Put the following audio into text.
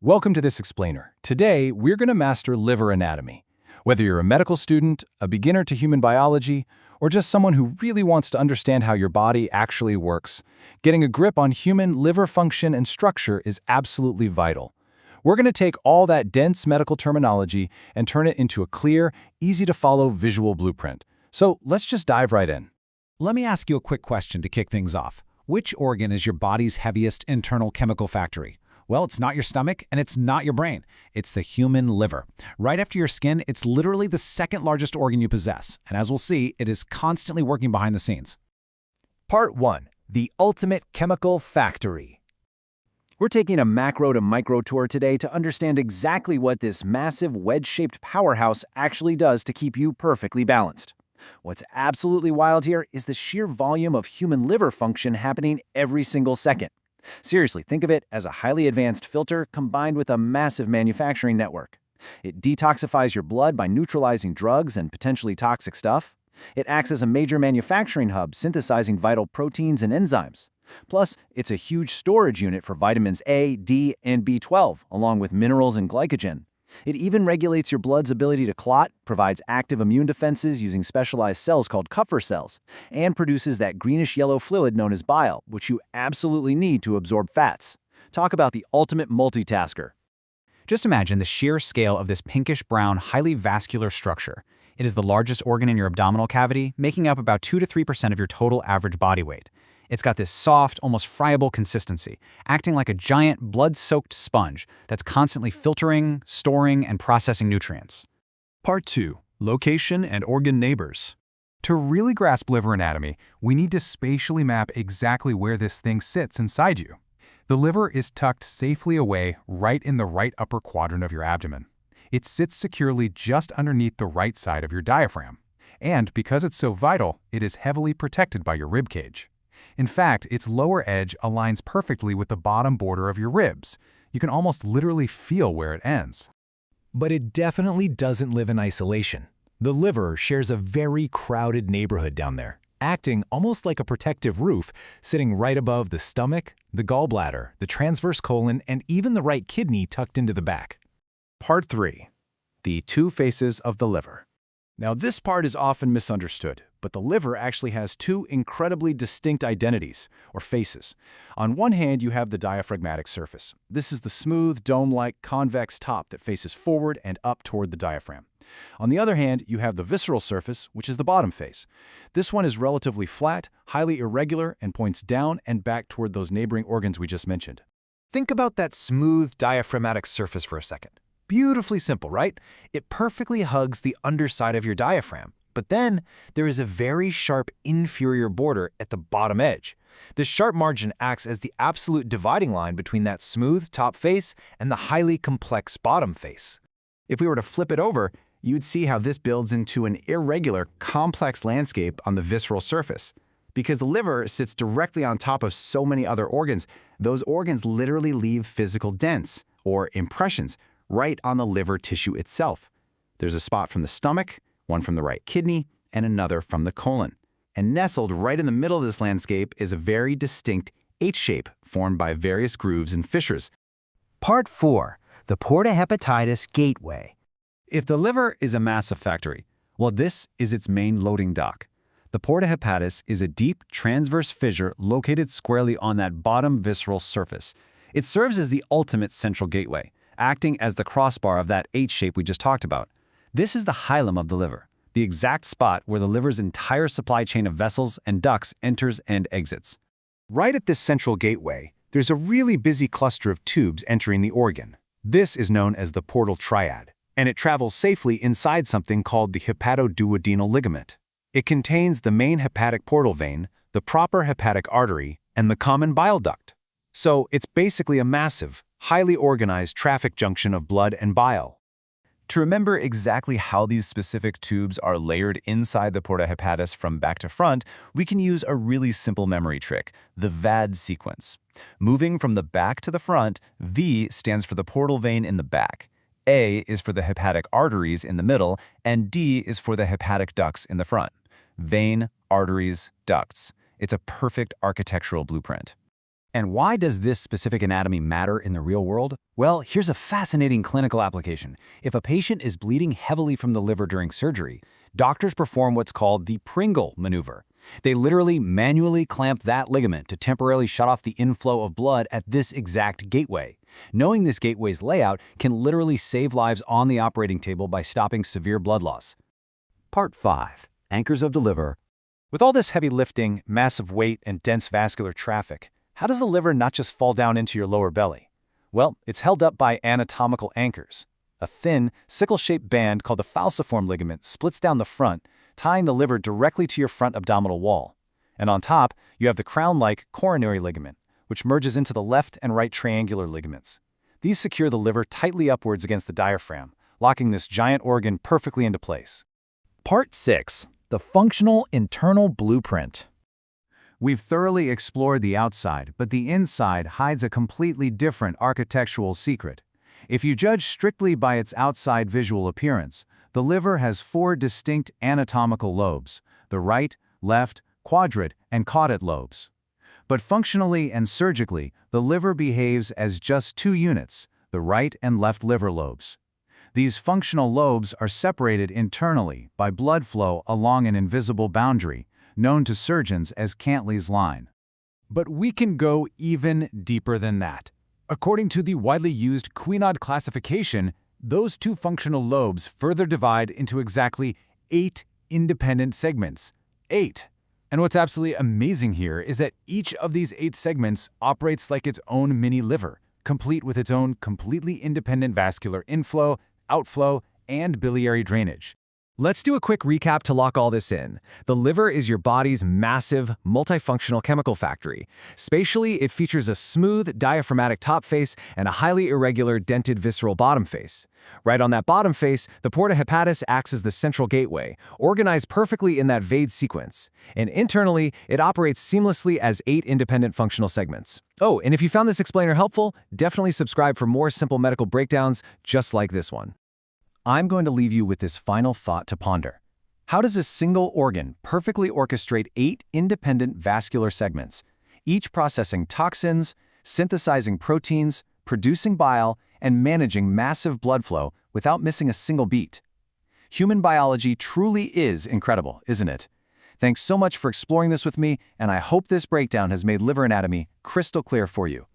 Welcome to this explainer. Today, we're going to master liver anatomy. Whether you're a medical student, a beginner to human biology, or just someone who really wants to understand how your body actually works, getting a grip on human liver function and structure is absolutely vital. We're going to take all that dense medical terminology and turn it into a clear, easy-to-follow visual blueprint. So let's just dive right in. Let me ask you a quick question to kick things off. Which organ is your body's heaviest internal chemical factory? Well, it's not your stomach and it's not your brain. It's the human liver. Right after your skin, it's literally the second largest organ you possess. And as we'll see, it is constantly working behind the scenes. Part 1. The Ultimate Chemical Factory. We're taking a macro to micro tour today to understand exactly what this massive wedge-shaped powerhouse actually does to keep you perfectly balanced. What's absolutely wild here is the sheer volume of human liver function happening every single second. Seriously, think of it as a highly advanced filter combined with a massive manufacturing network. It detoxifies your blood by neutralizing drugs and potentially toxic stuff. It acts as a major manufacturing hub, synthesizing vital proteins and enzymes. Plus, it's a huge storage unit for vitamins A, D, and B12, along with minerals and glycogen. It even regulates your blood's ability to clot, provides active immune defenses using specialized cells called Kupffer cells, and produces that greenish-yellow fluid known as bile, which you absolutely need to absorb fats. Talk about the ultimate multitasker. Just imagine the sheer scale of this pinkish-brown, highly vascular structure. It is the largest organ in your abdominal cavity, making up about 2 to 3% of your total average body weight. It's got this soft, almost friable consistency, acting like a giant blood-soaked sponge that's constantly filtering, storing, and processing nutrients. Part 2. Location and organ neighbors. To really grasp liver anatomy, we need to spatially map exactly where this thing sits inside you. The liver is tucked safely away right in the right upper quadrant of your abdomen. It sits securely just underneath the right side of your diaphragm. And because it's so vital, it is heavily protected by your rib cage. In fact, its lower edge aligns perfectly with the bottom border of your ribs. You can almost literally feel where it ends. But it definitely doesn't live in isolation. The liver shares a very crowded neighborhood down there, acting almost like a protective roof, sitting right above the stomach, the gallbladder, the transverse colon, and even the right kidney tucked into the back. Part 3. The two faces of the liver. Now, this part is often misunderstood, but the liver actually has two incredibly distinct identities, or faces. On one hand, you have the diaphragmatic surface. This is the smooth, dome-like, convex top that faces forward and up toward the diaphragm. On the other hand, you have the visceral surface, which is the bottom face. This one is relatively flat, highly irregular, and points down and back toward those neighboring organs we just mentioned. Think about that smooth diaphragmatic surface for a second. Beautifully simple, right? It perfectly hugs the underside of your diaphragm. But then there is a very sharp inferior border at the bottom edge. This sharp margin acts as the absolute dividing line between that smooth top face and the highly complex bottom face. If we were to flip it over, you'd see how this builds into an irregular, complex landscape on the visceral surface. Because the liver sits directly on top of so many other organs, those organs literally leave physical dents, or impressions, right on the liver tissue itself. There's a spot from the stomach, one from the right kidney, and another from the colon. And nestled right in the middle of this landscape is a very distinct H shape formed by various grooves and fissures. Part 4. The Porta Hepatitis Gateway. If the liver is a massive factory, well, this is its main loading dock. The porta hepatis is a deep transverse fissure located squarely on that bottom visceral surface. It serves as the ultimate central gateway, acting as the crossbar of that H shape we just talked about. This is the hilum of the liver, the exact spot where the liver's entire supply chain of vessels and ducts enters and exits. Right at this central gateway, there's a really busy cluster of tubes entering the organ. This is known as the portal triad, and it travels safely inside something called the hepatoduodenal ligament. It contains the main hepatic portal vein, the proper hepatic artery, and the common bile duct. So it's basically a massive, highly organized traffic junction of blood and bile. To remember exactly how these specific tubes are layered inside the porta hepatis from back to front, we can use a really simple memory trick, the VAD sequence. Moving from the back to the front, V stands for the portal vein in the back, A is for the hepatic arteries in the middle, and D is for the hepatic ducts in the front. Vein, arteries, ducts. It's a perfect architectural blueprint. And why does this specific anatomy matter in the real world? Well, here's a fascinating clinical application. If a patient is bleeding heavily from the liver during surgery, doctors perform what's called the Pringle maneuver. They literally manually clamp that ligament to temporarily shut off the inflow of blood at this exact gateway. Knowing this gateway's layout can literally save lives on the operating table by stopping severe blood loss. Part 5. Anchors of the liver. With all this heavy lifting, massive weight, and dense vascular traffic, how does the liver not just fall down into your lower belly? Well, it's held up by anatomical anchors. A thin, sickle-shaped band called the falciform ligament splits down the front, tying the liver directly to your front abdominal wall. And on top, you have the crown-like coronary ligament, which merges into the left and right triangular ligaments. These secure the liver tightly upwards against the diaphragm, locking this giant organ perfectly into place. Part 6. The functional internal blueprint. We've thoroughly explored the outside, but the inside hides a completely different architectural secret. If you judge strictly by its outside visual appearance, the liver has 4 distinct anatomical lobes: the right, left, quadrate, and caudate lobes. But functionally and surgically, the liver behaves as just 2 units, the right and left liver lobes. These functional lobes are separated internally by blood flow along an invisible boundary, known to surgeons as Cantley's line. But we can go even deeper than that. According to the widely used Quinaud classification, those 2 functional lobes further divide into exactly 8 independent segments. 8. And what's absolutely amazing here is that each of these 8 segments operates like its own mini liver, complete with its own completely independent vascular inflow, outflow, and biliary drainage. Let's do a quick recap to lock all this in. The liver is your body's massive, multifunctional chemical factory. Spatially, it features a smooth, diaphragmatic top face and a highly irregular, dented visceral bottom face. Right on that bottom face, the porta hepatis acts as the central gateway, organized perfectly in that Vade sequence. And internally, it operates seamlessly as 8 independent functional segments. Oh, and if you found this explainer helpful, definitely subscribe for more simple medical breakdowns just like this one. I'm going to leave you with this final thought to ponder. How does a single organ perfectly orchestrate 8 independent vascular segments, each processing toxins, synthesizing proteins, producing bile, and managing massive blood flow without missing a single beat? Human biology truly is incredible, isn't it? Thanks so much for exploring this with me, and I hope this breakdown has made liver anatomy crystal clear for you.